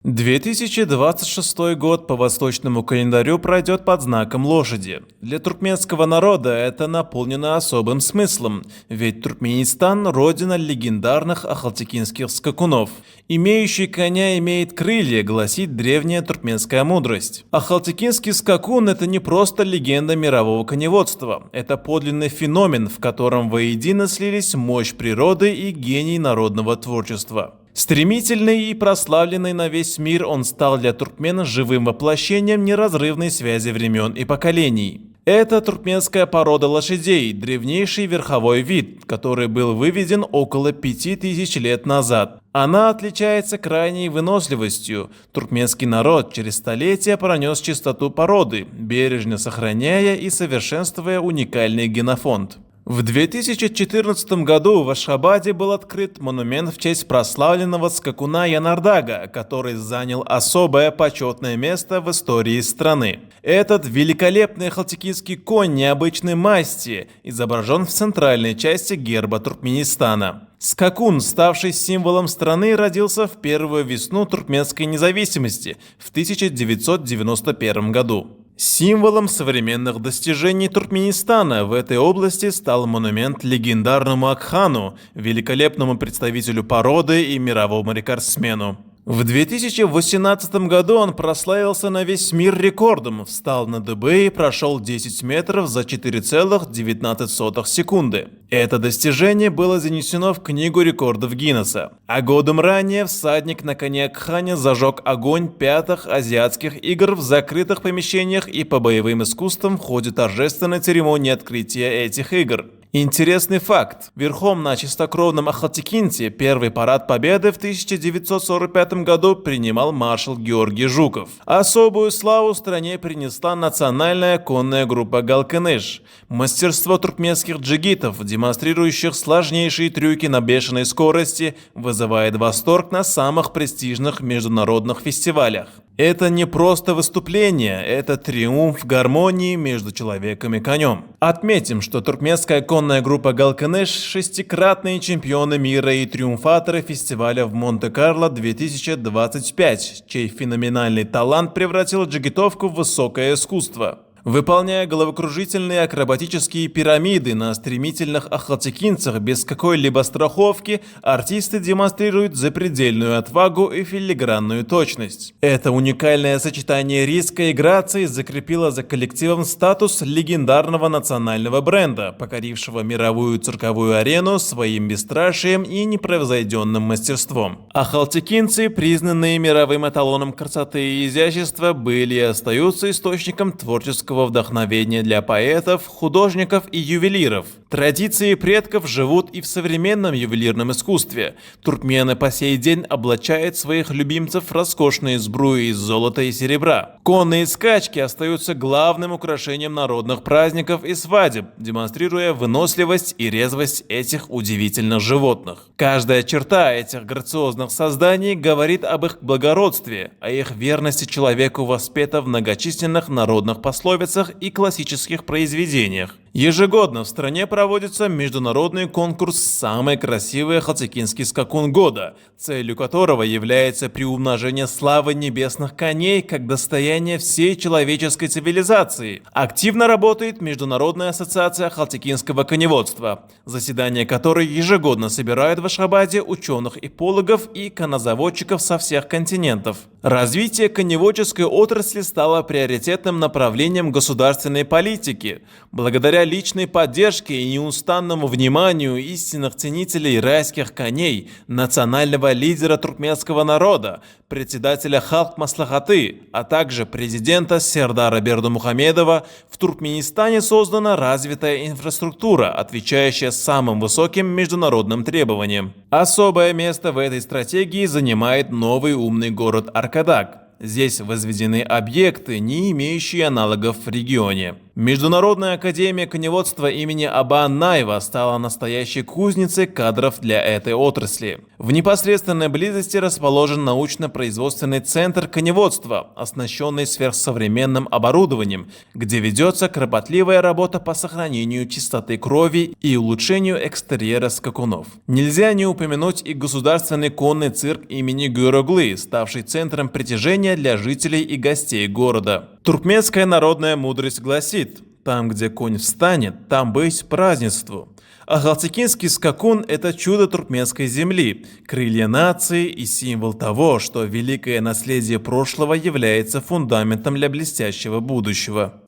2026 год по восточному календарю пройдет под знаком лошади. Для туркменского народа это наполнено особым смыслом, ведь Туркменистан – родина легендарных ахалтекинских скакунов. «Имеющий коня имеет крылья», гласит древняя туркменская мудрость. Ахалтекинский скакун – это не просто легенда мирового коневодства. Это подлинный феномен, в котором воедино слились мощь природы и гений народного творчества. Стремительный и прославленный на весь мир, он стал для туркмена живым воплощением неразрывной связи времен и поколений. Это туркменская порода лошадей, древнейший верховой вид, который был выведен около 5000 лет назад. Она отличается крайней выносливостью. Туркменский народ через столетия пронес чистоту породы, бережно сохраняя и совершенствуя уникальный генофонд. В 2014 году в Ашхабаде был открыт монумент в честь прославленного скакуна Янардага, который занял особое почетное место в истории страны. Этот великолепный ахалтекинский конь необычной масти изображен в центральной части герба Туркменистана. Скакун, ставший символом страны, родился в первую весну туркменской независимости в 1991 году. Символом современных достижений Туркменистана в этой области стал монумент легендарному Акхану, великолепному представителю породы и мировому рекордсмену. В 2018 году он прославился на весь мир рекордом, встал на дыбы и прошел 10 метров за 4,19 секунды. Это достижение было занесено в Книгу рекордов Гиннесса. А годом ранее всадник на коне Акхане зажег огонь 5-х азиатских игр в закрытых помещениях и по боевым искусствам в ходе торжественной церемонии открытия этих игр. Интересный факт. Верхом на чистокровном ахалтекинте первый парад победы в 1945 году принимал маршал Георгий Жуков. Особую славу стране принесла национальная конная группа «Галкыныш». Мастерство туркменских джигитов, демонстрирующих сложнейшие трюки на бешеной скорости, вызывает восторг на самых престижных международных фестивалях. Это не просто выступление, это триумф гармонии между человеком и конем. Отметим, что туркменская конная группа «Галкыныш» – шестикратные чемпионы мира и триумфаторы фестиваля в Монте-Карло 2025, чей феноменальный талант превратил джигитовку в высокое искусство. Выполняя головокружительные акробатические пирамиды на стремительных ахалтекинцах без какой-либо страховки, артисты демонстрируют запредельную отвагу и филигранную точность. Это уникальное сочетание риска и грации закрепило за коллективом статус легендарного национального бренда, покорившего мировую цирковую арену своим бесстрашием и непревзойденным мастерством. Ахалтекинцы, признанные мировым эталоном красоты и изящества, были и остаются источником творческого вдохновения для поэтов, художников и ювелиров. Традиции предков живут и в современном ювелирном искусстве. Туркмены по сей день облачают своих любимцев в роскошные сбруи из золота и серебра. Конные скачки остаются главным украшением народных праздников и свадеб, демонстрируя выносливость и резвость этих удивительных животных. Каждая черта этих грациозных созданий говорит об их благородстве, о их верности человеку воспета в многочисленных народных пословицах и классических произведениях. Ежегодно в стране проводится международный конкурс «Самый красивый ахалтекинский скакун года», целью которого является приумножение славы небесных коней как достояние всей человеческой цивилизации. Активно работает Международная ассоциация ахалтекинского коневодства, заседание которой ежегодно собирает в Ашхабаде ученых-ипологов и конозаводчиков со всех континентов. Развитие коневодческой отрасли стало приоритетным направлением государственной политики. Благодаря личной поддержке и неустанному вниманию истинных ценителей райских коней, национального лидера туркменского народа, председателя Халк Маслахаты, а также президента Сердара Бердымухамедова, в Туркменистане создана развитая инфраструктура, отвечающая самым высоким международным требованиям. Особое место в этой стратегии занимает новый умный город Аркадаг. Здесь возведены объекты, не имеющие аналогов в регионе. Международная академия коневодства имени Абаанаева стала настоящей кузницей кадров для этой отрасли. В непосредственной близости расположен научно-производственный центр коневодства, оснащенный сверхсовременным оборудованием, где ведется кропотливая работа по сохранению чистоты крови и улучшению экстерьера скакунов. Нельзя не упомянуть и государственный конный цирк имени Гюроглы, ставший центром притяжения для жителей и гостей города. Туркменская народная мудрость гласит: там, где конь встанет, там быть празднеству. Ахалтекинский скакун – это чудо туркменской земли, крылья нации и символ того, что великое наследие прошлого является фундаментом для блестящего будущего.